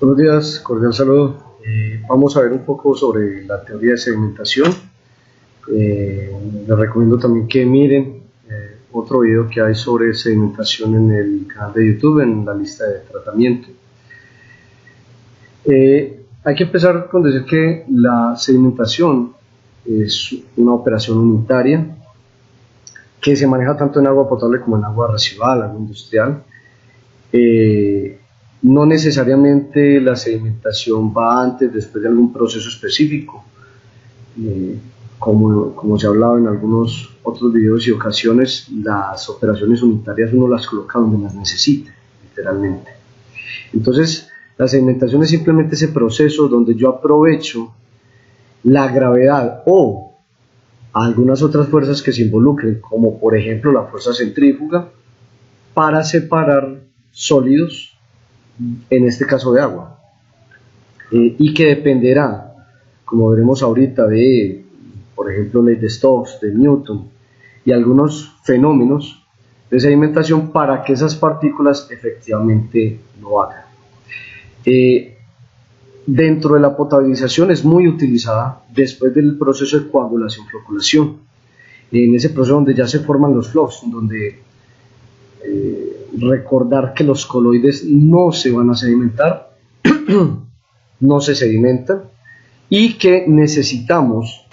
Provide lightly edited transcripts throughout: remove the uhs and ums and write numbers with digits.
Buenos días, cordial saludo. Vamos a ver un poco sobre la teoría de sedimentación. Les recomiendo también que miren otro video que hay sobre sedimentación en el canal de YouTube, en la lista de tratamiento. Hay que empezar con decir que la sedimentación es una operación unitaria que se maneja tanto en agua potable como en agua residual, agua industrial. No necesariamente la sedimentación va antes, después de algún proceso específico. Como se ha hablado en algunos otros videos y ocasiones, las operaciones unitarias uno las coloca donde las necesite, literalmente. Entonces, la sedimentación es simplemente ese proceso donde yo aprovecho la gravedad o algunas otras fuerzas que se involucren, como por ejemplo la fuerza centrífuga, para separar sólidos, en este caso de agua, y que dependerá, como veremos ahorita, de, por ejemplo, ley de Stokes, de Newton y algunos fenómenos de sedimentación para que esas partículas efectivamente lo hagan. Dentro de la potabilización es muy utilizada después del proceso de coagulación-floculación, en ese proceso donde ya se forman los flocs, donde recordar que los coloides no se van a sedimentar, no se sedimentan, y que necesitamos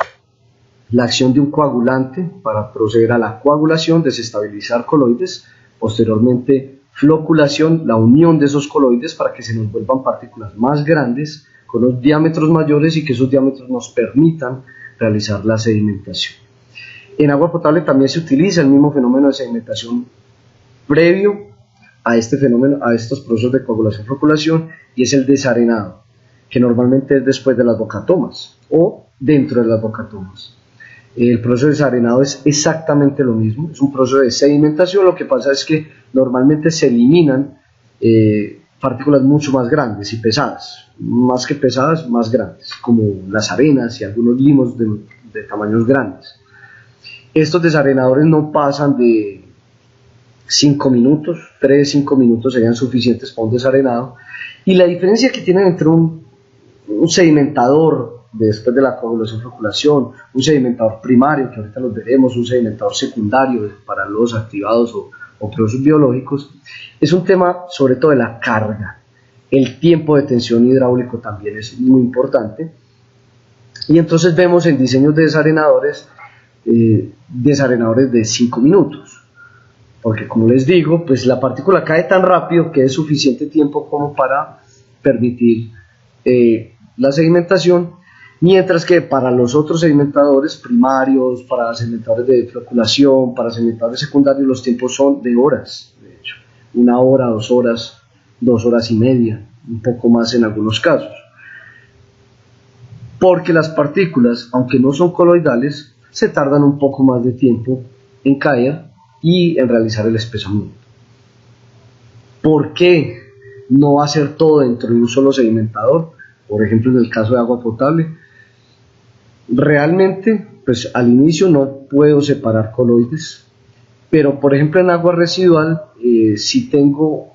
la acción de un coagulante para proceder a la coagulación, desestabilizar coloides, posteriormente floculación, la unión de esos coloides para que se nos vuelvan partículas más grandes, con los diámetros mayores, y que esos diámetros nos permitan realizar la sedimentación. En agua potable también se utiliza el mismo fenómeno de sedimentación previo a este fenómeno, a estos procesos de coagulación-floculación, y es el desarenado, que normalmente es después de las bocatomas o dentro de las bocatomas. El proceso de desarenado es exactamente lo mismo, es un proceso de sedimentación. Lo que pasa es que normalmente se eliminan partículas mucho más grandes y pesadas, más que pesadas, más grandes, como las arenas y algunos limos de tamaños grandes. Estos desarenadores no pasan de 5 minutos, 3-5 minutos serían suficientes para un desarenado, y la diferencia que tienen entre un sedimentador después de la coagulación-floculación, un sedimentador primario, que ahorita los veremos, un sedimentador secundario para los activados o procesos biológicos, es un tema sobre todo de la carga. El tiempo de tensión hidráulico también es muy importante, y entonces vemos en diseños de desarenadores de 5 minutos, porque como les digo, pues la partícula cae tan rápido que es suficiente tiempo como para permitir la sedimentación, mientras que para los otros sedimentadores primarios, para sedimentadores de floculación, para sedimentadores secundarios, los tiempos son de horas, de hecho, 1 hora, 2 horas, 2 horas y media, un poco más en algunos casos, porque las partículas, aunque no son coloidales, se tardan un poco más de tiempo en caer y en realizar el espesamiento. ¿Por qué no hacer todo dentro de un solo sedimentador? Por ejemplo, en el caso de agua potable, realmente, pues al inicio no puedo separar coloides, pero por ejemplo en agua residual, si tengo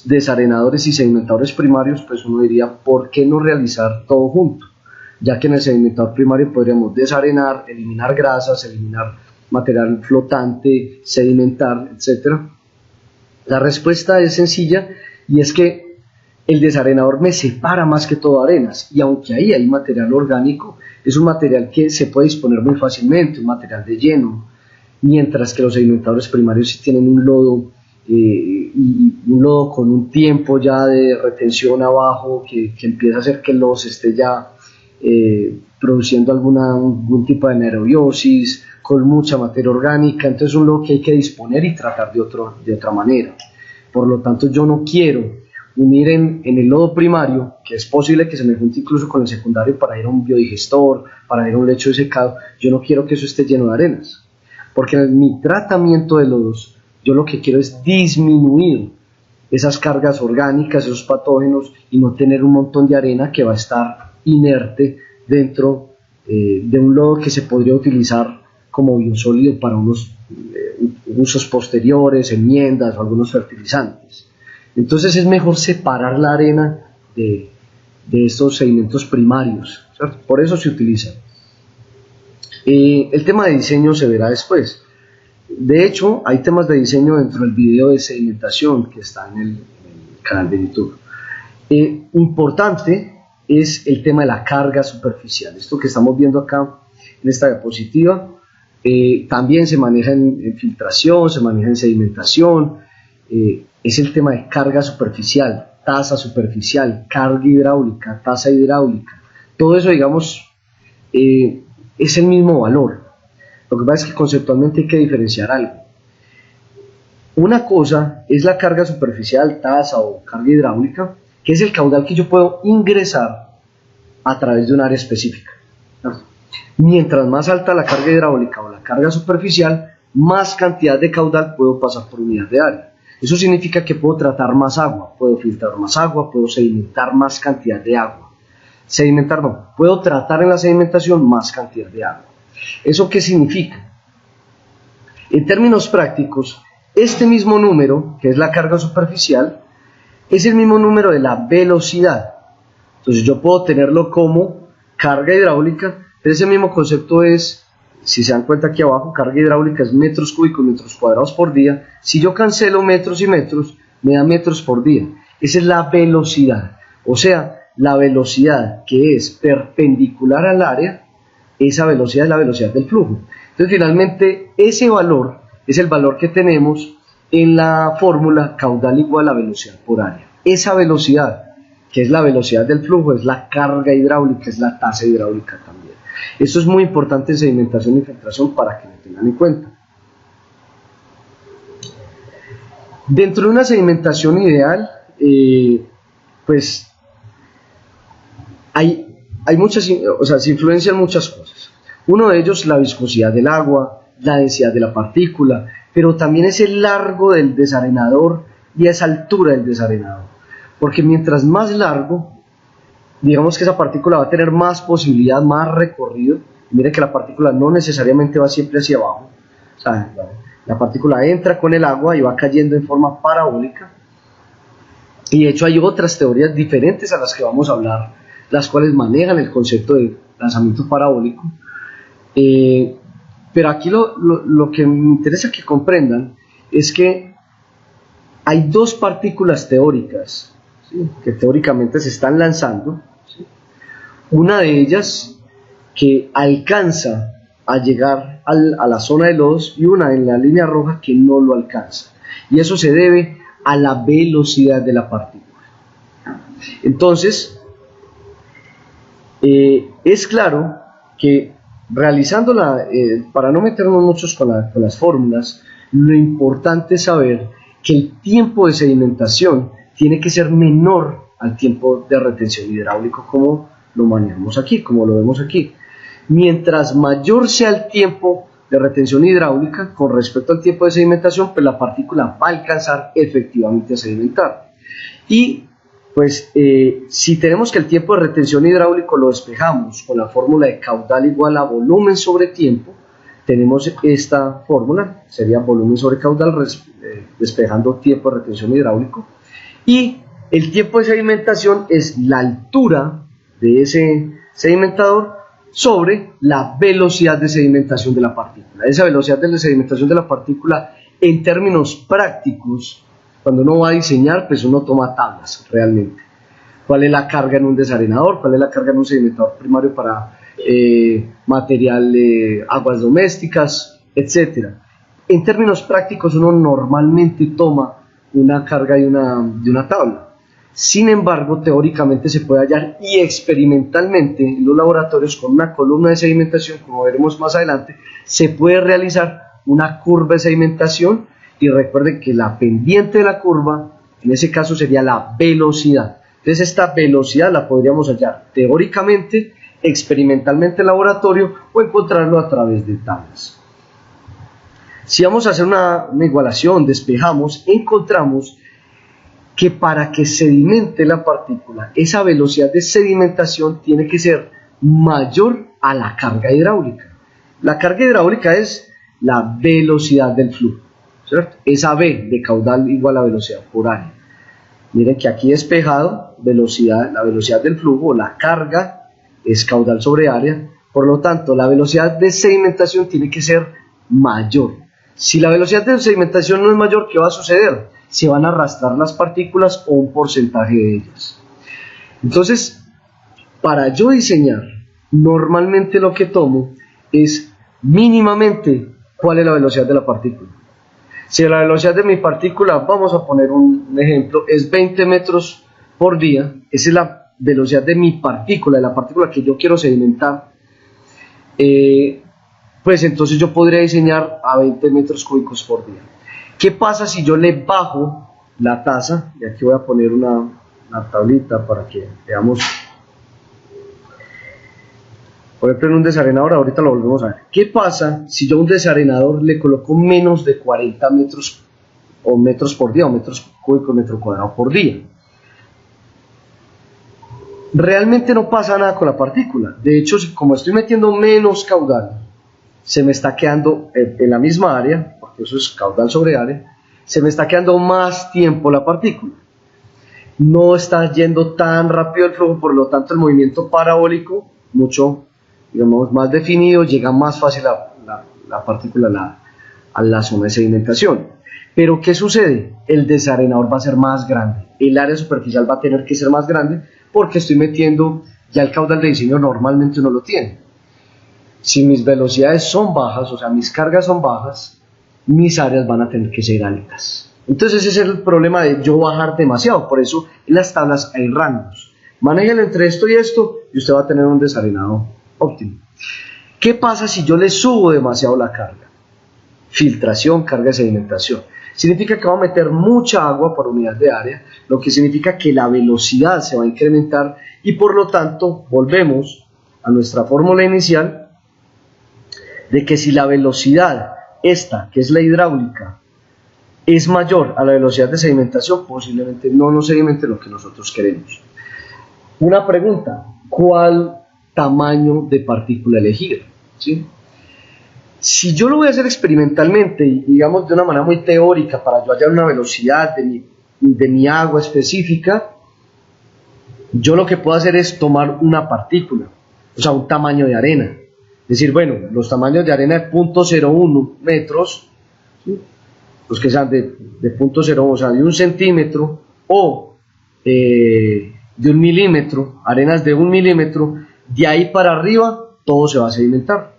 desarenadores y sedimentadores primarios, pues uno diría, ¿por qué no realizar todo junto? Ya que en el sedimentador primario podríamos desarenar, eliminar grasas, eliminar material flotante, sedimentar, etc. La respuesta es sencilla, y es que el desarenador me separa más que todo arenas, y aunque ahí hay material orgánico, es un material que se puede disponer muy fácilmente, un material de lleno, mientras que los sedimentadores primarios sí tienen un lodo, y un lodo con un tiempo ya de retención abajo que empieza a hacer que el lodo se esté ya produciendo algún tipo de anaerobiosis, con mucha materia orgánica. Entonces es un lodo que hay que disponer y tratar de otra manera. Por lo tanto, yo no quiero unir en el lodo primario, que es posible que se me junte incluso con el secundario para ir a un biodigestor, para ir a un lecho de secado. Yo no quiero que eso esté lleno de arenas, porque en mi tratamiento de lodos, yo lo que quiero es disminuir esas cargas orgánicas, esos patógenos, y no tener un montón de arena que va a estar inerte dentro de un lodo que se podría utilizar como biosólido para unos usos posteriores, enmiendas o algunos fertilizantes. Entonces es mejor separar la arena de de estos sedimentos primarios, ¿cierto? Por eso se utiliza. El tema de diseño se verá después. De hecho, hay temas de diseño dentro del video de sedimentación que está en el canal de YouTube. Importante es el tema de la carga superficial. Esto que estamos viendo acá en esta diapositiva también se maneja en filtración, se maneja en sedimentación. Es el tema de carga superficial, tasa superficial, carga hidráulica, tasa hidráulica. Todo eso, digamos, es el mismo valor. Lo que pasa es que conceptualmente hay que diferenciar algo. Una cosa es la carga superficial, tasa o carga hidráulica, que es el caudal que yo puedo ingresar a través de un área específica. Mientras más alta la carga hidráulica o la carga superficial, más cantidad de caudal puedo pasar por unidad de área. Eso significa que puedo tratar más agua, puedo filtrar más agua, puedo sedimentar más cantidad de agua. Sedimentar no, puedo tratar en la sedimentación más cantidad de agua. ¿Eso qué significa? En términos prácticos, este mismo número, que es la carga superficial, es el mismo número de la velocidad. Entonces yo puedo tenerlo como carga hidráulica, pero ese mismo concepto es, si se dan cuenta aquí abajo, carga hidráulica es metros cúbicos, metros cuadrados por día. Si yo cancelo metros y metros, me da metros por día. Esa es la velocidad. O sea, la velocidad que es perpendicular al área, esa velocidad es la velocidad del flujo. Entonces finalmente ese valor es el valor que tenemos en la fórmula caudal igual a velocidad por área. Esa velocidad, que es la velocidad del flujo, es la carga hidráulica, es la tasa hidráulica también. Esto es muy importante en sedimentación y filtración para que lo tengan en cuenta. Dentro de una sedimentación ideal, pues hay muchas, o sea, se influencian muchas cosas. Uno de ellos, la viscosidad del agua, la densidad de la partícula, pero también es el largo del desarenador y esa altura del desarenador. Porque mientras más largo, digamos que esa partícula va a tener más posibilidad, más recorrido. Mire que la partícula no necesariamente va siempre hacia abajo. O sea, la partícula entra con el agua y va cayendo en forma parabólica. Y de hecho hay otras teorías diferentes a las que vamos a hablar, las cuales manejan el concepto de lanzamiento parabólico. Pero aquí lo que me interesa que comprendan es que hay dos partículas teóricas, ¿sí?, que teóricamente se están lanzando, ¿sí? Una de ellas que alcanza a llegar a la zona de lodos y una en la línea roja que no lo alcanza. Y eso se debe a la velocidad de la partícula. Entonces, es claro que realizándola, para no meternos muchos con las fórmulas, lo importante es saber que el tiempo de sedimentación tiene que ser menor al tiempo de retención hidráulico, como lo manejamos aquí, como lo vemos aquí. Mientras mayor sea el tiempo de retención hidráulica con respecto al tiempo de sedimentación, pues la partícula va a alcanzar efectivamente a sedimentar. Y pues si tenemos que el tiempo de retención hidráulico lo despejamos con la fórmula de caudal igual a volumen sobre tiempo, tenemos esta fórmula, sería volumen sobre caudal despejando tiempo de retención hidráulico, y el tiempo de sedimentación es la altura de ese sedimentador sobre la velocidad de sedimentación de la partícula. Esa velocidad de sedimentación de la partícula, en términos prácticos, cuando uno va a diseñar, pues uno toma tablas realmente. ¿Cuál es la carga en un desarenador? ¿Cuál es la carga en un sedimentador primario para material, aguas domésticas, etcétera? En términos prácticos, uno normalmente toma una carga de una tabla. Sin embargo, teóricamente se puede hallar y experimentalmente en los laboratorios con una columna de sedimentación, como veremos más adelante, se puede realizar una curva de sedimentación. Y recuerden que la pendiente de la curva, en ese caso sería la velocidad. Entonces esta velocidad la podríamos hallar teóricamente, experimentalmente en laboratorio o encontrarlo a través de tablas. Si vamos a hacer una igualación, despejamos, encontramos que para que sedimente la partícula, esa velocidad de sedimentación tiene que ser mayor a la carga hidráulica. La carga hidráulica es la velocidad del flujo, ¿cierto? Esa V de caudal igual a velocidad por área. Miren que aquí despejado, la velocidad del flujo, la carga es caudal sobre área, por lo tanto la velocidad de sedimentación tiene que ser mayor. Si la velocidad de sedimentación no es mayor, ¿qué va a suceder? Se van a arrastrar las partículas o un porcentaje de ellas. Entonces, para yo diseñar, normalmente lo que tomo es mínimamente cuál es la velocidad de la partícula. Si la velocidad de mi partícula, vamos a poner un ejemplo, es 20 metros por día, esa es la velocidad de mi partícula, de la partícula que yo quiero sedimentar, pues entonces yo podría diseñar a 20 metros cúbicos por día. ¿Qué pasa si yo le bajo la tasa? Y aquí voy a poner una tablita para que veamos. Por ejemplo, en un desarenador, ahorita lo volvemos a ver. ¿Qué pasa si yo a un desarenador le coloco menos de 40 metros o metros por día o metros cúbicos metro cuadrado por día? Realmente no pasa nada con la partícula. De hecho, como estoy metiendo menos caudal, se me está quedando en la misma área, porque eso es caudal sobre área, se me está quedando más tiempo la partícula. No está yendo tan rápido el flujo, por lo tanto el movimiento parabólico, mucho, digamos, más definido, llega más fácil la partícula a la zona de sedimentación. Pero ¿qué sucede? El desarenador va a ser más grande, el área superficial va a tener que ser más grande, porque estoy metiendo, ya el caudal de diseño normalmente no lo tiene. Si mis velocidades son bajas, o sea, mis cargas son bajas, mis áreas van a tener que ser altas. Entonces ese es el problema de yo bajar demasiado. Por eso en las tablas hay rangos. Manéjenlo entre esto y esto y usted va a tener un desarenado óptimo. ¿Qué pasa si yo le subo demasiado la carga? Filtración, carga de sedimentación. Significa que va a meter mucha agua por unidad de área, lo que significa que la velocidad se va a incrementar y por lo tanto volvemos a nuestra fórmula inicial de que si la velocidad esta, que es la hidráulica, es mayor a la velocidad de sedimentación, posiblemente no nos sedimente lo que nosotros queremos. Una pregunta, ¿cuál tamaño de partícula elegir? ¿Sí? Si yo lo voy a hacer experimentalmente, digamos de una manera muy teórica, para yo hallar una velocidad de mi agua específica, yo lo que puedo hacer es tomar una partícula, o sea, un tamaño de arena. Es decir, bueno, los tamaños de arena de 0.01 metros, ¿sí? Los que sean de 0.01, o sea, de 1 centímetro, o de 1 milímetro, arenas de 1 milímetro, de ahí para arriba todo se va a sedimentar.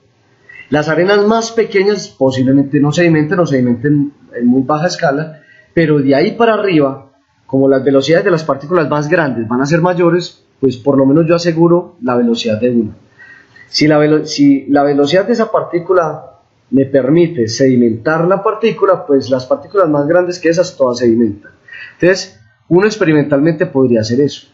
Las arenas más pequeñas posiblemente no sedimenten en muy baja escala, pero de ahí para arriba, como las velocidades de las partículas más grandes van a ser mayores, pues por lo menos yo aseguro la velocidad de una. Si la velocidad de esa partícula me permite sedimentar la partícula, pues las partículas más grandes que esas todas sedimentan. Entonces, uno experimentalmente podría hacer eso.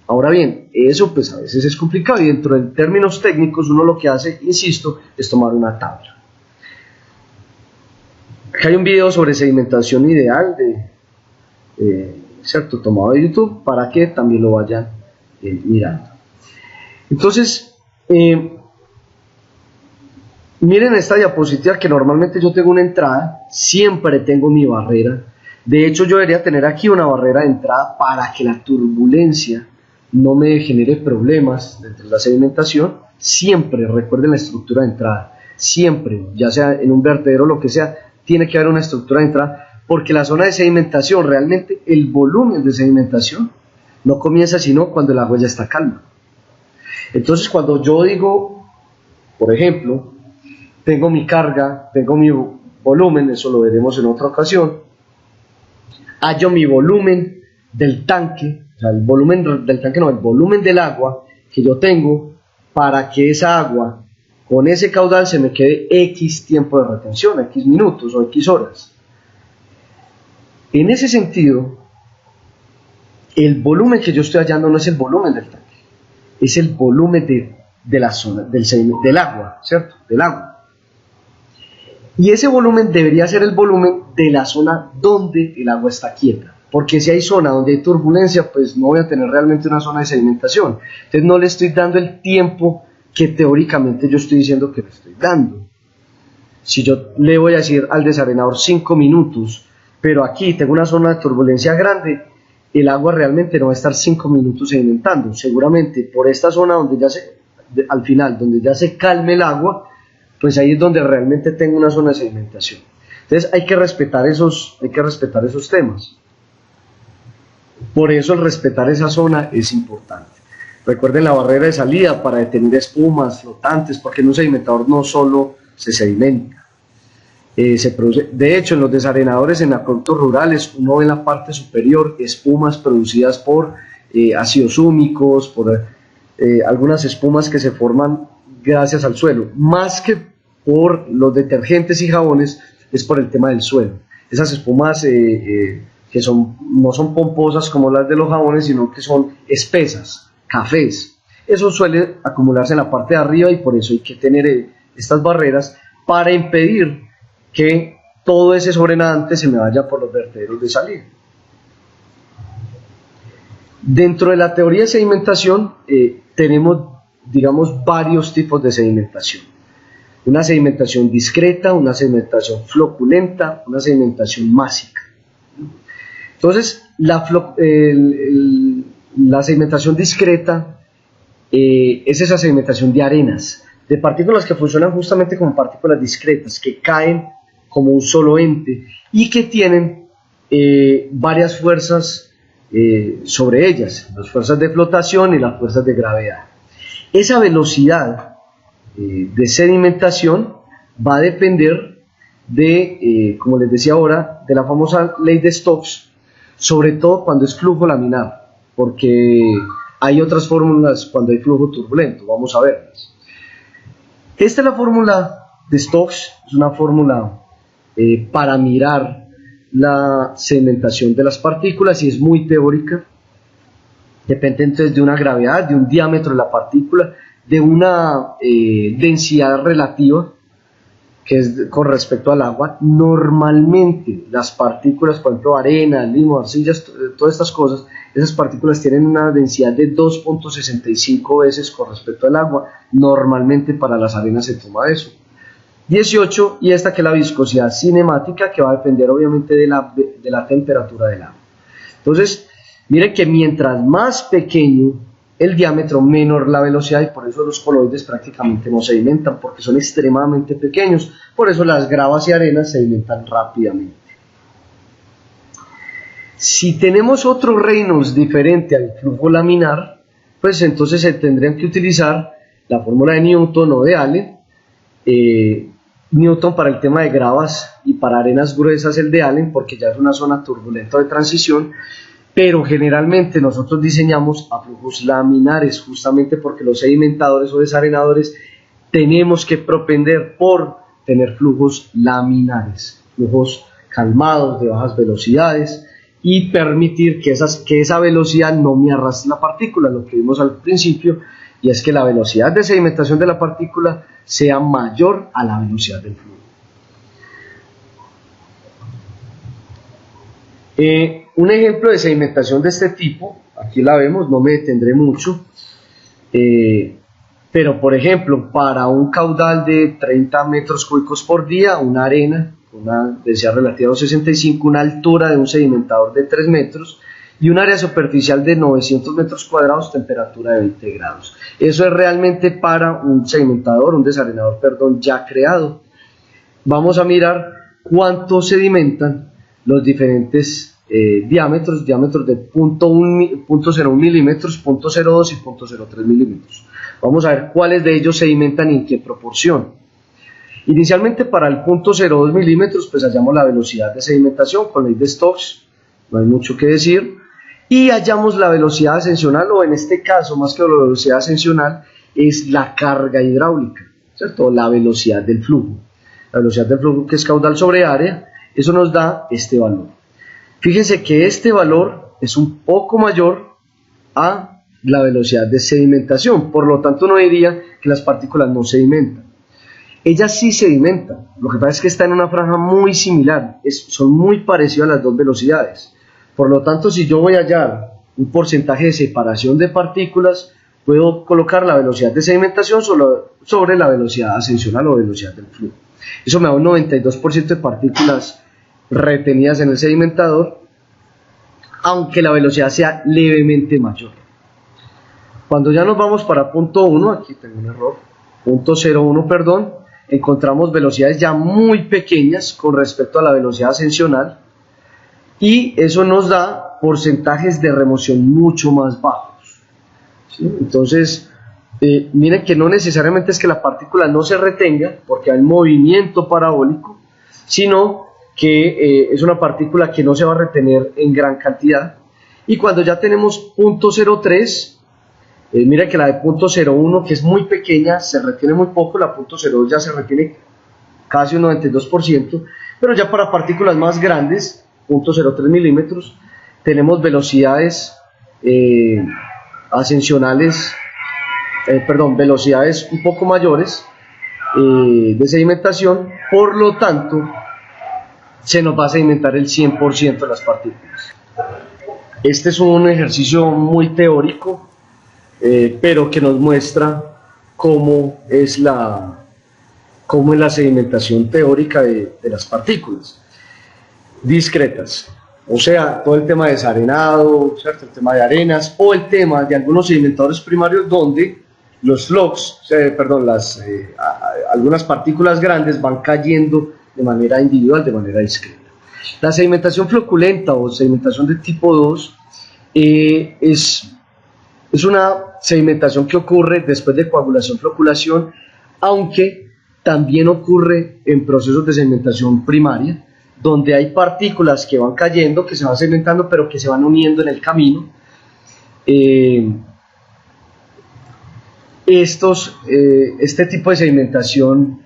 Ahora bien, eso pues a veces es complicado y dentro de términos técnicos uno lo que hace, insisto, es tomar una tabla. Acá hay un video sobre sedimentación ideal ¿cierto? Tomado de YouTube para que también lo vayan mirando. Entonces, miren esta diapositiva que normalmente yo tengo una entrada, siempre tengo mi barrera. De hecho, yo debería tener aquí una barrera de entrada para que la turbulencia no me genere problemas dentro de la sedimentación. Siempre, recuerden la estructura de entrada, siempre, ya sea en un vertedero o lo que sea, tiene que haber una estructura de entrada, porque la zona de sedimentación, realmente el volumen de sedimentación no comienza sino cuando el agua ya está calma. Entonces, cuando yo digo, por ejemplo, tengo mi carga, tengo mi volumen, eso lo veremos en otra ocasión, hallo mi volumen del tanque, o sea, el volumen del tanque no, el volumen del agua que yo tengo para que esa agua con ese caudal se me quede X tiempo de retención, X minutos o X horas. En ese sentido, el volumen que yo estoy hallando no es el volumen del tanque, es el volumen de la zona, del agua, ¿cierto? Del agua. Y ese volumen debería ser el volumen de la zona donde el agua está quieta. Porque si hay zona donde hay turbulencia, pues no voy a tener realmente una zona de sedimentación. Entonces no le estoy dando el tiempo que teóricamente yo estoy diciendo que le estoy dando. Si yo le voy a decir al desarenador 5 minutos, pero aquí tengo una zona de turbulencia grande, el agua realmente no va a estar 5 minutos sedimentando. Seguramente por esta zona donde ya al final, donde ya se calme el agua, pues ahí es donde realmente tengo una zona de sedimentación. Entonces hay que respetar esos temas. Por eso el respetar esa zona es importante. Recuerden la barrera de salida para detener espumas flotantes, porque en un sedimentador no solo se sedimenta. Se produce, de hecho, en los desarenadores en acueductos rurales uno ve en la parte superior espumas producidas por ácidos húmicos, por algunas espumas que se forman gracias al suelo, más que por los detergentes y jabones, es por el tema del suelo. Esas espumas que no son pomposas como las de los jabones, sino que son espesas, cafés. Eso suele acumularse en la parte de arriba y por eso hay que tener estas barreras para impedir que todo ese sobrenadante se me vaya por los vertederos de salida. Dentro de la teoría de sedimentación tenemos, digamos, varios tipos de sedimentación. Una sedimentación discreta, una sedimentación floculenta, una sedimentación másica. Entonces, la sedimentación discreta es esa sedimentación de arenas, de partículas que funcionan justamente como partículas discretas, que caen como un solo ente y que tienen varias fuerzas sobre ellas, las fuerzas de flotación y las fuerzas de gravedad. Esa velocidad de sedimentación va a depender de, como les decía ahora, de la famosa ley de Stokes, sobre todo cuando es flujo laminar, porque hay otras fórmulas cuando hay flujo turbulento, vamos a verlas. Esta es la fórmula de Stokes, es una fórmula para mirar la sedimentación de las partículas y es muy teórica. Depende entonces de una gravedad, de un diámetro de la partícula, de una densidad relativa que es con respecto al agua. Normalmente las partículas, por ejemplo arena, limo, arcillas, todas estas cosas, esas partículas tienen una densidad de 2.65 veces con respecto al agua. Normalmente para las arenas se toma eso. 18, y esta que es la viscosidad cinemática, que va a depender obviamente de la temperatura del agua. Entonces, miren que mientras más pequeño el diámetro, menor la velocidad, y por eso los coloides prácticamente no sedimentan, porque son extremadamente pequeños. Por eso las gravas y arenas sedimentan rápidamente. Si tenemos otros reinos diferentes al flujo laminar, pues entonces se tendrían que utilizar la fórmula de Newton o de Allen. Newton para el tema de gravas y para arenas gruesas el de Allen, porque ya es una zona turbulenta de transición, pero generalmente nosotros diseñamos a flujos laminares, justamente porque los sedimentadores o desarenadores tenemos que propender por tener flujos laminares, flujos calmados, de bajas velocidades, y permitir que esa velocidad no me arrastre la partícula, lo que vimos al principio, y es que la velocidad de sedimentación de la partícula sea mayor a la velocidad del flujo. Un ejemplo de sedimentación de este tipo, aquí la vemos, no me detendré mucho, pero por ejemplo, para un caudal de 30 metros cúbicos por día, una arena, una densidad relativa de 65, una altura de un sedimentador de 3 metros, y un área superficial de 900 metros cuadrados, temperatura de 20 grados. Eso es realmente para un sedimentador, un desarenador, perdón, ya creado. Vamos a mirar cuánto sedimentan los diferentes diámetros de 0.01 milímetros, 0.02 y 0.03 milímetros. Vamos a ver cuáles de ellos sedimentan y en qué proporción. Inicialmente para el 0.02 milímetros, pues hallamos la velocidad de sedimentación con ley de Stokes, no hay mucho que decir, y hallamos la velocidad ascensional, o en este caso, más que la velocidad ascensional, es la carga hidráulica, ¿cierto? La velocidad del flujo. La velocidad del flujo, que es caudal sobre área, eso nos da este valor. Fíjense que este valor es un poco mayor a la velocidad de sedimentación, por lo tanto uno diría que las partículas no sedimentan. Ellas sí sedimentan, lo que pasa es que están en una franja muy similar, son muy parecidas a las dos velocidades. Por lo tanto, si yo voy a hallar un porcentaje de separación de partículas, puedo colocar la velocidad de sedimentación sobre la velocidad ascensional o velocidad del flujo. Eso me da un 92% de partículas retenidas en el sedimentador aunque la velocidad sea levemente mayor. Cuando ya nos vamos para punto 1, aquí tengo un error, punto 0,1, perdón, encontramos velocidades ya muy pequeñas con respecto a la velocidad ascensional, y eso nos da porcentajes de remoción mucho más bajos, ¿sí? Entonces, miren que no necesariamente es que la partícula no se retenga, porque hay movimiento parabólico, sino que es una partícula que no se va a retener en gran cantidad. Y cuando ya tenemos punto 0,3, miren que la de punto 0,1, que es muy pequeña, se retiene muy poco, la punto 0,2 ya se retiene casi un 92%, pero ya para partículas más grandes, 0,03 milímetros, tenemos velocidades ascensionales, velocidades un poco mayores de sedimentación, por lo tanto se nos va a sedimentar el 100% de las partículas. Este es un ejercicio muy teórico, pero que nos muestra cómo es la sedimentación teórica de las partículas discretas, o sea, todo el tema de desarenado, ¿cierto? El tema de arenas, o el tema de algunos sedimentadores primarios donde los flux, algunas partículas grandes van cayendo de manera individual, de manera discreta. La sedimentación floculenta o sedimentación de tipo 2 es una sedimentación que ocurre después de coagulación-floculación, aunque también ocurre en procesos de sedimentación primaria, donde hay partículas que van cayendo, que se van sedimentando, pero que se van uniendo en el camino. Este tipo de sedimentación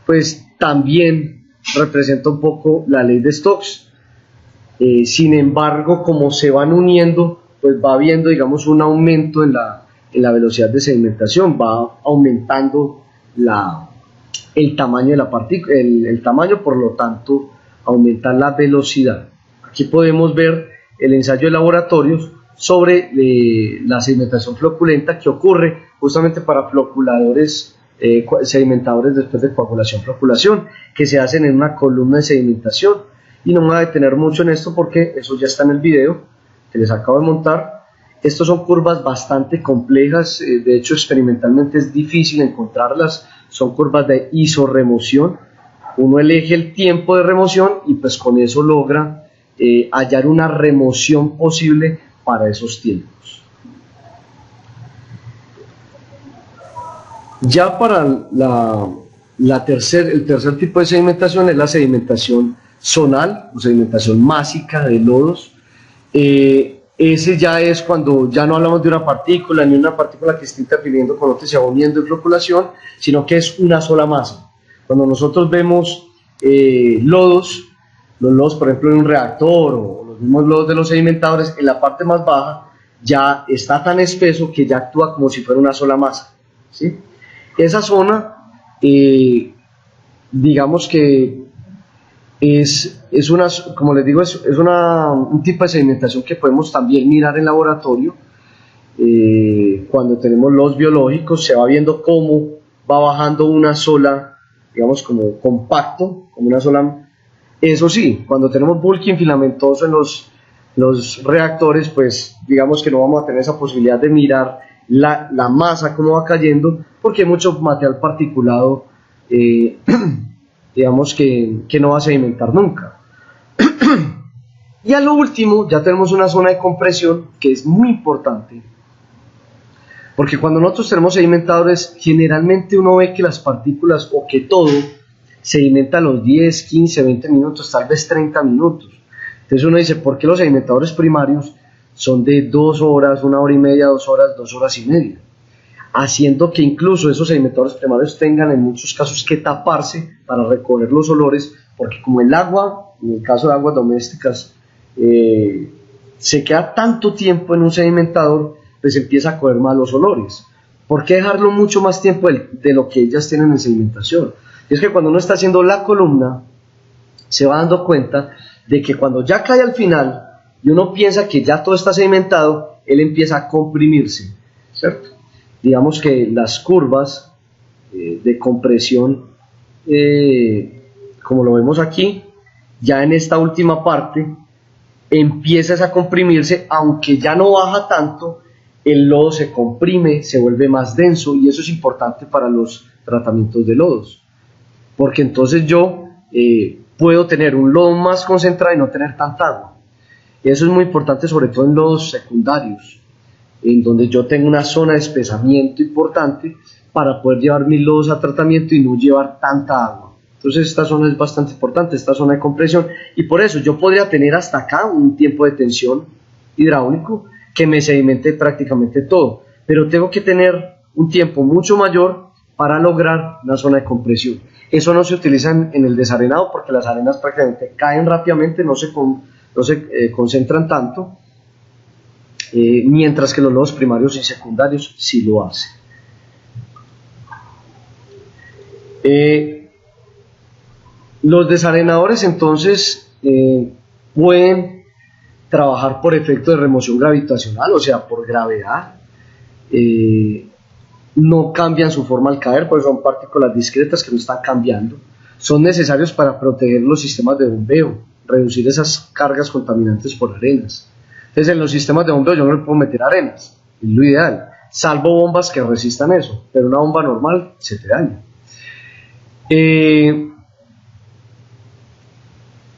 pues también representa un poco la ley de Stokes. Sin embargo, como se van uniendo, pues va habiendo, digamos, un aumento en la velocidad de sedimentación, va aumentando el tamaño de la partícula, el tamaño, por lo tanto aumenta la velocidad. Aquí podemos ver el ensayo de laboratorios sobre la sedimentación floculenta que ocurre justamente para floculadores, sedimentadores después de coagulación-floculación, que se hacen en una columna de sedimentación. Y no me voy a detener mucho en esto porque eso ya está en el video que les acabo de montar. Estos son curvas bastante complejas, de hecho experimentalmente es difícil encontrarlas, son curvas de isorremoción. Uno elige el tiempo de remoción y pues con eso logra hallar una remoción posible para esos tiempos. Ya para el tercer tipo de sedimentación es la sedimentación zonal o sedimentación másica de lodos. Ese ya es cuando ya no hablamos de una partícula, ni una partícula que esté interfiriendo con otra y se va uniendo en floculación, sino que es una sola masa. Cuando nosotros vemos los lodos, por ejemplo, en un reactor, o los mismos lodos de los sedimentadores, en la parte más baja ya está tan espeso que ya actúa como si fuera una sola masa, ¿sí? Esa zona, digamos que es una, como les digo, es un tipo de sedimentación que podemos también mirar en laboratorio. Cuando tenemos los biológicos, se va viendo cómo va bajando una sola, digamos, como compacto, como una sola. Eso sí, cuando tenemos bulking filamentoso en los reactores, pues digamos que no vamos a tener esa posibilidad de mirar la masa cómo va cayendo, porque hay mucho material particulado, digamos que no va a sedimentar nunca. Y a lo último ya tenemos una zona de compresión que es muy importante, porque cuando nosotros tenemos sedimentadores, generalmente uno ve que las partículas o que todo sedimenta a los 10, 15, 20 minutos, tal vez 30 minutos. Entonces uno dice, ¿por qué los sedimentadores primarios son de 2 horas, 1 hora y media, 2 horas, 2 horas y media? Haciendo que incluso esos sedimentadores primarios tengan en muchos casos que taparse para recoger los olores, porque como el agua, en el caso de aguas domésticas, se queda tanto tiempo en un sedimentador, pues empieza a coger malos olores. ¿Por qué dejarlo mucho más tiempo de lo que ellas tienen en sedimentación? Y es que cuando uno está haciendo la columna, se va dando cuenta de que cuando ya cae al final y uno piensa que ya todo está sedimentado, él empieza a comprimirse, ¿cierto? Digamos que las curvas de compresión, como lo vemos aquí, ya en esta última parte, empieza a comprimirse, aunque ya no baja tanto, el lodo se comprime, se vuelve más denso, y eso es importante para los tratamientos de lodos, porque entonces yo puedo tener un lodo más concentrado y no tener tanta agua. Eso es muy importante, sobre todo en lodos secundarios, en donde yo tengo una zona de espesamiento importante para poder llevar mis lodos a tratamiento y no llevar tanta agua. Entonces esta zona es bastante importante, esta zona de compresión, y por eso yo podría tener hasta acá un tiempo de tensión hidráulico que me sedimente prácticamente todo, pero tengo que tener un tiempo mucho mayor para lograr una zona de compresión. Eso no se utiliza en el desarenado, porque las arenas prácticamente caen rápidamente, no se concentran tanto, mientras que los lodos primarios y secundarios sí lo hacen. Los desarenadores entonces pueden trabajar por efecto de remoción gravitacional, o sea, por gravedad. No cambian su forma al caer, porque son partículas discretas que no están cambiando. Son necesarios para proteger los sistemas de bombeo, reducir esas cargas contaminantes por arenas. Entonces, en los sistemas de bombeo yo no le puedo meter arenas, es lo ideal, salvo bombas que resistan eso, pero una bomba normal se te daña.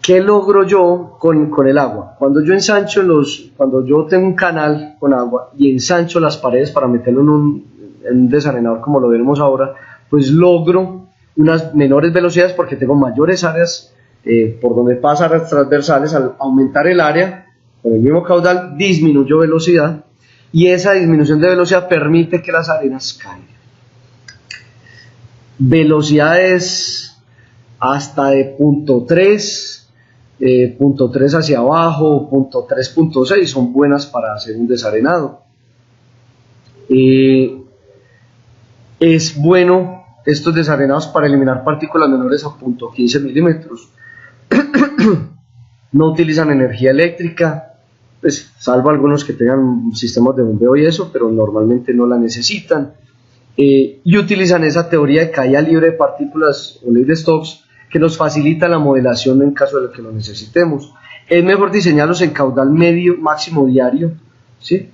¿Qué logro yo con el agua? Cuando yo ensancho cuando yo tengo un canal con agua y ensancho las paredes para meterlo en un desarenador como lo veremos ahora, pues logro unas menores velocidades porque tengo mayores áreas por donde pasan las transversales. Al aumentar el área con el mismo caudal disminuyo velocidad, y esa disminución de velocidad permite que las arenas caigan. Velocidades hasta de 0.3 hacia abajo, 0.3, son buenas para hacer un desarenado. Es bueno estos desarenados para eliminar partículas menores a 0.15 milímetros. No utilizan energía eléctrica, pues, salvo algunos que tengan sistemas de bombeo y eso, pero normalmente no la necesitan. Y utilizan esa teoría de caída libre de partículas o ley de Stokes, que nos facilita la modelación en caso de que lo necesitemos. Es mejor diseñarlos en caudal medio máximo diario, ¿sí?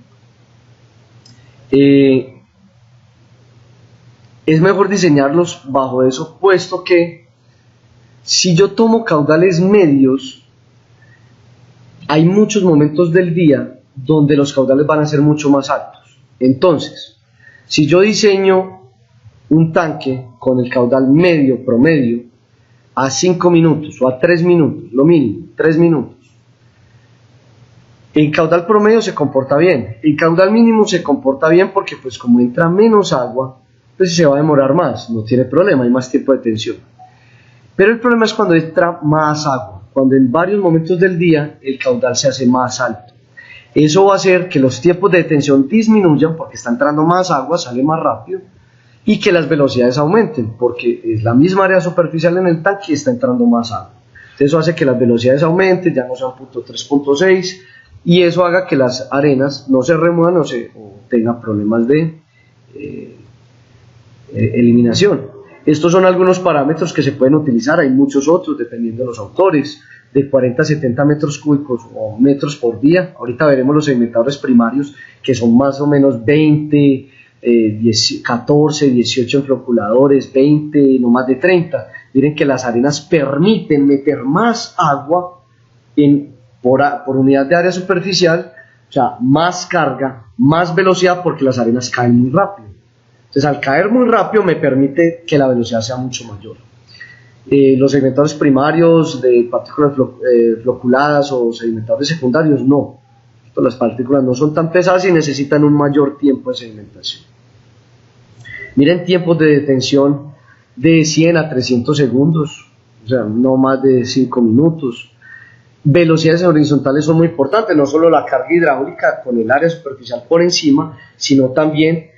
Es mejor diseñarlos bajo eso, puesto que si yo tomo caudales medios, hay muchos momentos del día donde los caudales van a ser mucho más altos. Entonces, si yo diseño un tanque con el caudal medio promedio a 5 minutos o a 3 minutos, lo mínimo, 3 minutos, el caudal promedio se comporta bien. El caudal mínimo se comporta bien porque, pues, como entra menos agua, pues se va a demorar más, no tiene problema, hay más tiempo de tensión. Pero el problema es cuando entra más agua, cuando en varios momentos del día el caudal se hace más alto. Eso va a hacer que los tiempos de detención disminuyan porque está entrando más agua, sale más rápido, y que las velocidades aumenten porque es la misma área superficial en el tanque y está entrando más agua. Entonces eso hace que las velocidades aumenten, ya no sean 0.3, 0.6, y eso haga que las arenas no se remuevan o tengan problemas de eliminación. Estos son algunos parámetros que se pueden utilizar, hay muchos otros dependiendo de los autores, de 40 a 70 metros cúbicos o metros por día. Ahorita veremos los sedimentadores primarios, que son más o menos 20, 14, 18 en floculadores, 20, no más de 30. Miren que las arenas permiten meter más agua por unidad de área superficial, o sea, más carga, más velocidad, porque las arenas caen muy rápido. Entonces, al caer muy rápido me permite que la velocidad sea mucho mayor. Los sedimentadores primarios de partículas floculadas o sedimentadores secundarios, no. Las partículas no son tan pesadas y necesitan un mayor tiempo de sedimentación. Miren, tiempos de detención de 100 a 300 segundos, o sea, no más de 5 minutos. Velocidades horizontales son muy importantes, no solo la carga hidráulica con el área superficial por encima, sino también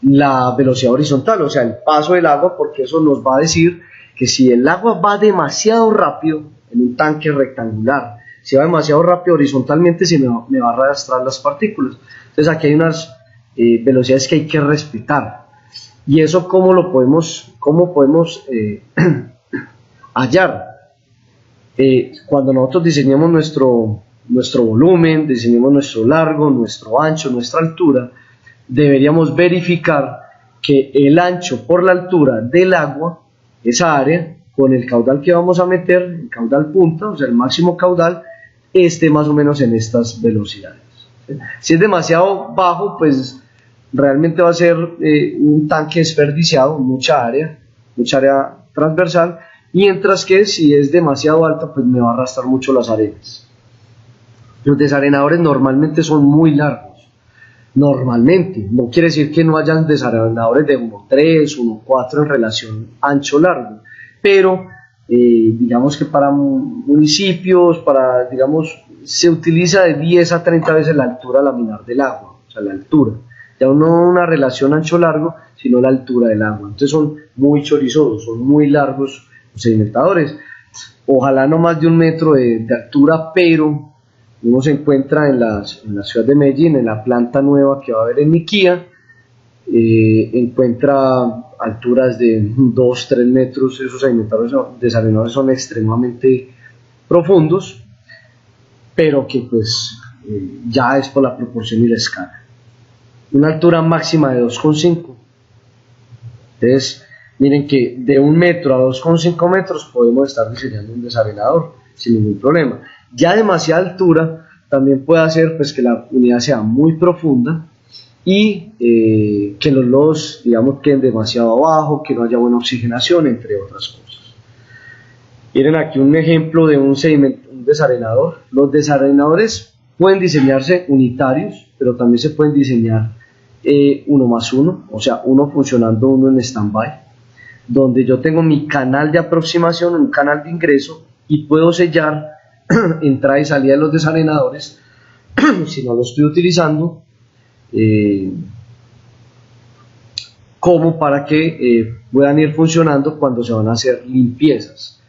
la velocidad horizontal, o sea, el paso del agua, porque eso nos va a decir que si el agua va demasiado rápido en un tanque rectangular, si va demasiado rápido horizontalmente, me va a arrastrar las partículas. Entonces aquí hay unas velocidades que hay que respetar. ¿Y eso cómo podemos hallar? Cuando nosotros diseñemos nuestro volumen, diseñemos nuestro largo, nuestro ancho, nuestra altura, deberíamos verificar que el ancho por la altura del agua, esa área, con el caudal que vamos a meter, el caudal punta, o sea, el máximo caudal, esté más o menos en estas velocidades. Si es demasiado bajo, pues realmente va a ser un tanque desperdiciado, mucha área transversal, mientras que si es demasiado alto, pues me va a arrastrar mucho las arenas. Los desarenadores normalmente son muy largos, normalmente, no quiere decir que no hayan desarenadores de 1.3, 1.4 en relación ancho-largo, pero digamos que para municipios, digamos, se utiliza de 10 a 30 veces la altura laminar del agua, o sea, la altura, ya no una relación ancho-largo, sino la altura del agua. Entonces son muy chorizosos, son muy largos los sedimentadores, ojalá no más de 1 metro de altura, pero uno se encuentra en la ciudad de Medellín, en la planta nueva que va a haber en Niquía, encuentra alturas de 2-3 metros. Esos sedimentadores desarenadores son extremadamente profundos, pero que pues ya es por la proporción y la escala. Una altura máxima de 2,5. Entonces, miren que de 1 metro a 2,5 metros podemos estar diseñando un desarenador sin ningún problema. Ya demasiada altura también puede hacer pues que la unidad sea muy profunda y que los lodos, digamos, queden demasiado abajo, que no haya buena oxigenación, entre otras cosas. Miren aquí un ejemplo de un desarenador. Los desarenadores pueden diseñarse unitarios, pero también se pueden diseñar 1+1, o sea, uno funcionando, uno en stand-by, donde yo tengo mi canal de aproximación, un canal de ingreso, y puedo sellar entrada y salida de los desarenadores si no lo estoy utilizando, como para que puedan ir funcionando cuando se van a hacer limpiezas,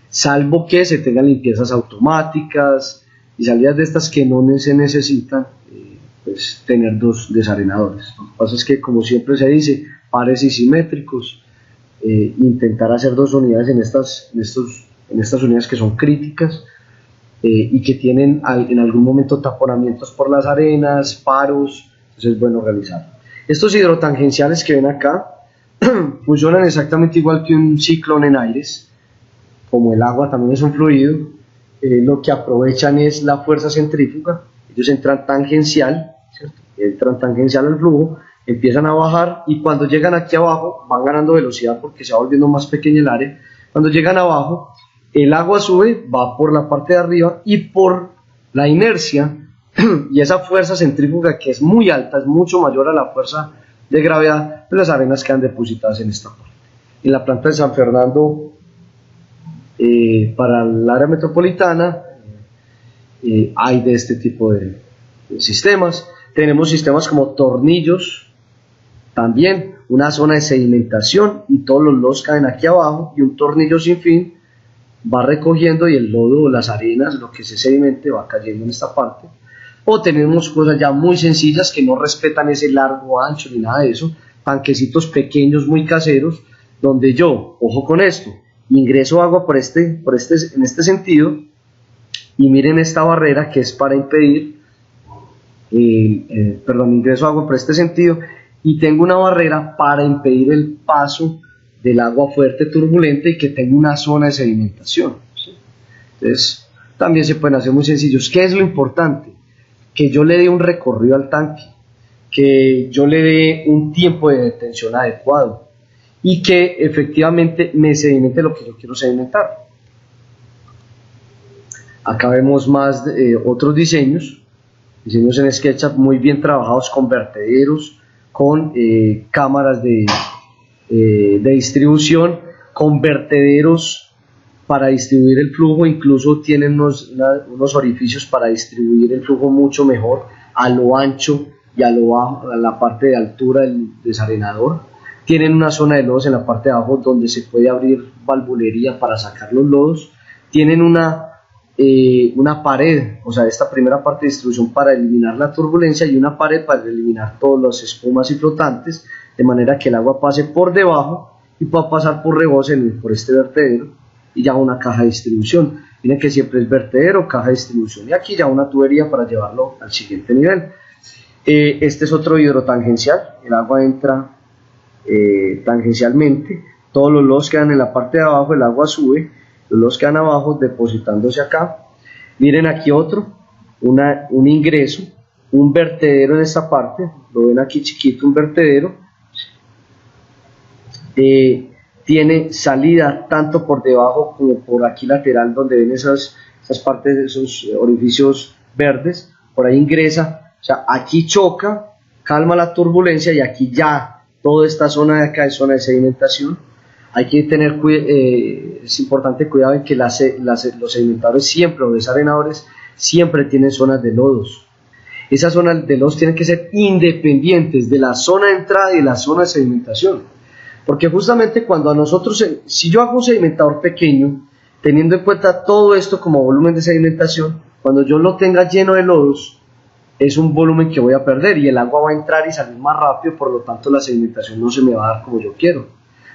salvo que se tengan limpiezas automáticas y salidas de estas que no se necesitan pues tener 2 desarenadores. Lo que pasa es que, como siempre se dice, pares y simétricos, intentar hacer 2 unidades en estas unidades que son críticas y que tienen en algún momento taponamientos por las arenas, paros. Entonces es bueno realizarlo. Estos hidrotangenciales que ven acá funcionan exactamente igual que un ciclón en aires. Como el agua también es un fluido, lo que aprovechan es la fuerza centrífuga. Ellos entran tangencial, ¿cierto? Entran tangencial al flujo, empiezan a bajar, y cuando llegan aquí abajo van ganando velocidad porque se va volviendo más pequeña el área. Cuando llegan abajo, el agua sube, va por la parte de arriba, y por la inercia y esa fuerza centrífuga, que es muy alta, es mucho mayor a la fuerza de gravedad, pues las arenas quedan depositadas en esta parte. En la planta de San Fernando, para el área metropolitana, hay de este tipo de sistemas. Tenemos sistemas como tornillos, también una zona de sedimentación, y todos los lodos caen aquí abajo, y un tornillo sin fin va recogiendo, y el lodo, las arenas, lo que se sedimente va cayendo en esta parte. O tenemos cosas ya muy sencillas que no respetan ese largo, ancho ni nada de eso, tanquecitos pequeños muy caseros, donde yo, ojo con esto, ingreso agua en este sentido, y miren esta barrera que es para impedir, ingreso agua por este sentido, y tengo una barrera para impedir el paso del agua fuerte turbulenta, y que tenga una zona de sedimentación, ¿sí? Entonces también se pueden hacer muy sencillos. ¿Qué es lo importante? Que yo le dé un recorrido al tanque, que yo le dé un tiempo de detención adecuado, y que efectivamente me sedimente lo que yo quiero sedimentar. Acá vemos más otros diseños en SketchUp muy bien trabajados, con vertederos, con cámaras de distribución, con vertederos para distribuir el flujo. Incluso tienen unos orificios para distribuir el flujo mucho mejor a lo ancho y a lo bajo, a la parte de altura del desarenador. Tienen una zona de lodos en la parte de abajo donde se puede abrir valvulería para sacar los lodos. Tienen una pared, o sea, esta primera parte de distribución para eliminar la turbulencia, y una pared para eliminar todas las espumas y flotantes, de manera que el agua pase por debajo y pueda pasar por rebose por este vertedero, y ya una caja de distribución. Miren que siempre es vertedero, caja de distribución y aquí ya una tubería para llevarlo al siguiente nivel. Este es otro hidrotangencial, el agua entra tangencialmente, todos los lodos quedan en la parte de abajo, el agua sube, los lodos quedan abajo depositándose acá. Miren aquí otro, un ingreso, un vertedero en esta parte, lo ven aquí chiquito, un vertedero, tiene salida tanto por debajo como por aquí lateral, donde ven esas partes, esos orificios verdes, por ahí ingresa, o sea, aquí choca, calma la turbulencia y aquí ya toda esta zona de acá es zona de sedimentación. Hay que tener, es importante cuidado en que los sedimentadores siempre, o desarenadores, siempre tienen zonas de lodos. Esas zonas de lodos tienen que ser independientes de la zona de entrada y de la zona de sedimentación. Porque justamente cuando a nosotros, si yo hago un sedimentador pequeño, teniendo en cuenta todo esto como volumen de sedimentación, cuando yo lo tenga lleno de lodos, es un volumen que voy a perder y el agua va a entrar y salir más rápido, por lo tanto la sedimentación no se me va a dar como yo quiero.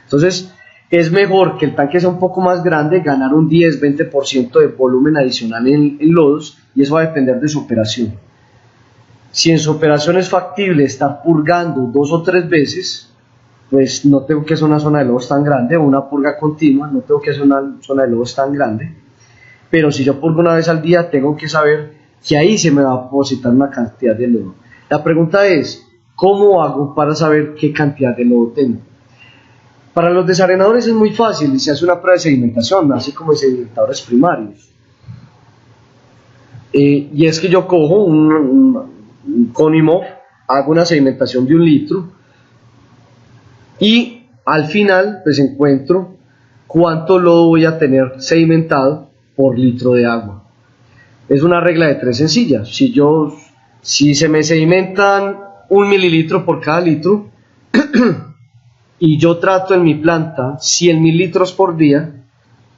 Entonces, es mejor que el tanque sea un poco más grande, ganar un 10-20% de volumen adicional en lodos, y eso va a depender de su operación. Si en su operación es factible estar purgando 2 o 3 veces, pues no tengo que hacer una zona de lodos tan grande, o una purga continua, no tengo que hacer una zona de lodos tan grande, pero si yo purgo una vez al día, tengo que saber que ahí se me va a depositar una cantidad de lodo. La pregunta es, ¿cómo hago para saber qué cantidad de lodo tengo? Para los desarenadores es muy fácil, y se hace una prueba de sedimentación, así como en sedimentadores primarios. Y es que yo cojo un CONIMOF, hago una sedimentación de 1 litro, y al final pues encuentro cuánto lodo voy a tener sedimentado por litro de agua. Es una regla de 3 sencillas. Si se me sedimentan 1 mililitro por cada litro y yo trato en mi planta 100 mil litros por día,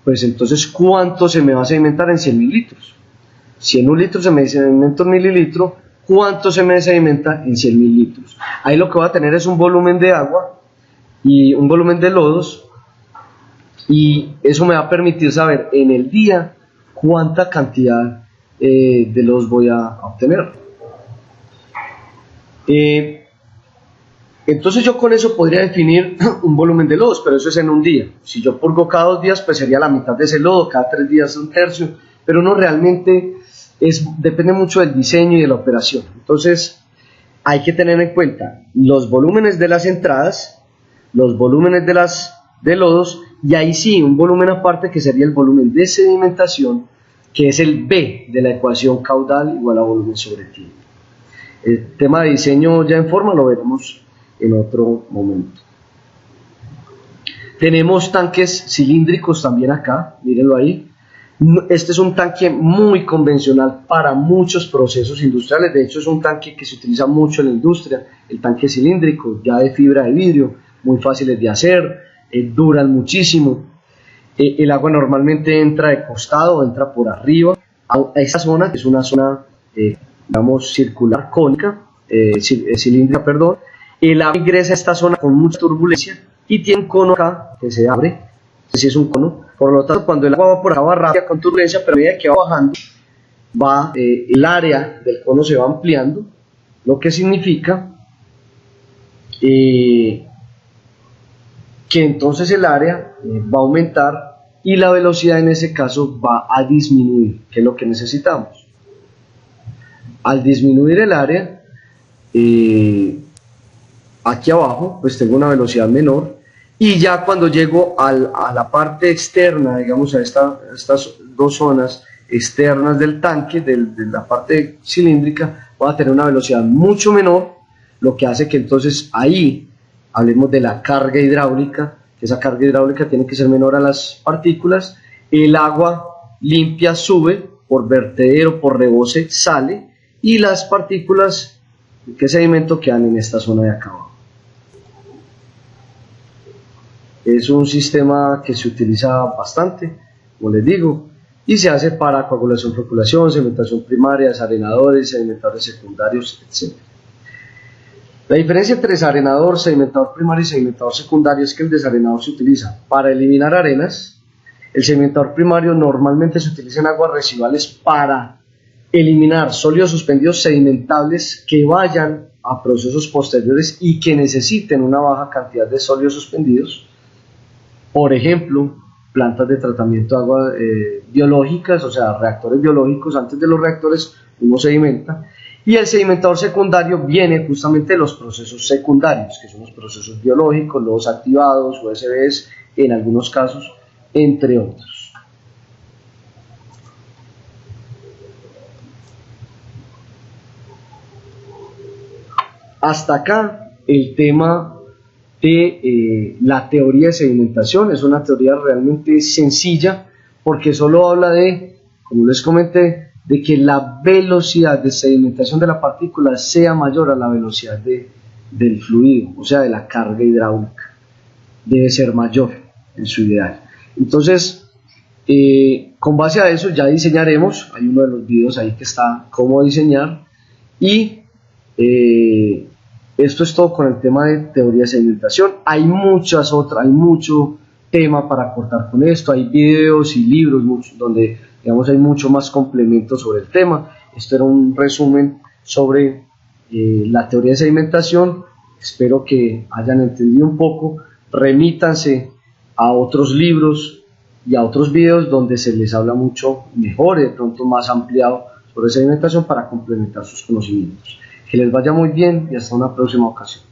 pues entonces ¿cuánto se me va a sedimentar en 100 mil litros? Si en 1 litro se me sedimenta 1 mililitro, ¿cuánto se me sedimenta en 100 mil litros? Ahí lo que voy a tener es un volumen de agua y un volumen de lodos, y eso me va a permitir saber en el día cuánta cantidad de lodos voy a obtener. Entonces yo con eso podría definir un volumen de lodos, pero eso es en un día. Si yo purgo cada 2 días, pues sería la mitad de ese lodo, cada 3 días 1/3, pero no, realmente depende mucho del diseño y de la operación. Entonces hay que tener en cuenta los volúmenes de las entradas, los volúmenes de lodos, y ahí sí un volumen aparte que sería el volumen de sedimentación, que es el B de la ecuación caudal igual a volumen sobre tiempo. El tema de diseño ya en forma lo veremos en otro momento. Tenemos tanques cilíndricos también acá, mírenlo ahí. Este es un tanque muy convencional para muchos procesos industriales, de hecho es un tanque que se utiliza mucho en la industria, el tanque cilíndrico, ya de fibra de vidrio, muy fáciles de hacer, duran muchísimo. El agua normalmente entra de costado, entra por arriba. A esta zona, que es una zona, digamos, circular, cónica, cilíndrica, perdón, el agua ingresa a esta zona con mucha turbulencia y tiene un cono acá que se abre, si es un cono. Por lo tanto, cuando el agua va por acá va rápida con turbulencia, pero a medida que va bajando, el área del cono se va ampliando, lo que significa que entonces el área va a aumentar y la velocidad en ese caso va a disminuir, que es lo que necesitamos. Al disminuir el área, aquí abajo pues tengo una velocidad menor, y ya cuando llego a la parte externa, digamos a estas 2 zonas externas del tanque, de la parte cilíndrica, voy a tener una velocidad mucho menor, lo que hace que entonces ahí hablemos de la carga hidráulica, que esa carga hidráulica tiene que ser menor a las partículas, el agua limpia sube, por vertedero, por rebose sale, y las partículas que sedimento quedan en esta zona de acá abajo. Es un sistema que se utiliza bastante, como les digo, y se hace para coagulación, floculación, sedimentación primaria, desarenadores, sedimentadores secundarios, etc. La diferencia entre desarenador, sedimentador primario y sedimentador secundario es que el desarenador se utiliza para eliminar arenas, El sedimentador primario normalmente se utiliza en aguas residuales para eliminar sólidos suspendidos sedimentables que vayan a procesos posteriores y que necesiten una baja cantidad de sólidos suspendidos. Por ejemplo, plantas de tratamiento de aguas biológicas, o sea, reactores biológicos. Antes de los reactores uno sedimenta. Y el sedimentador secundario viene justamente de los procesos secundarios, que son los procesos biológicos, los activados, USBs, en algunos casos, entre otros. Hasta acá el tema de la teoría de sedimentación. Es una teoría realmente sencilla porque solo habla de, como les comenté, de que la velocidad de sedimentación de la partícula sea mayor a la velocidad del fluido, o sea, de la carga hidráulica. Debe ser mayor en su ideal. Entonces, con base a eso ya diseñaremos. Hay uno de los videos ahí que está cómo diseñar. Y esto es todo con el tema de teoría de sedimentación. Hay muchas otras, hay mucho tema para cortar con esto. Hay videos y libros donde, digamos, hay mucho más complemento sobre el tema. Esto era un resumen sobre la teoría de sedimentación. Espero que hayan entendido un poco. Remítanse a otros libros y a otros videos donde se les habla mucho mejor y de pronto más ampliado sobre sedimentación para complementar sus conocimientos. Que les vaya muy bien y hasta una próxima ocasión.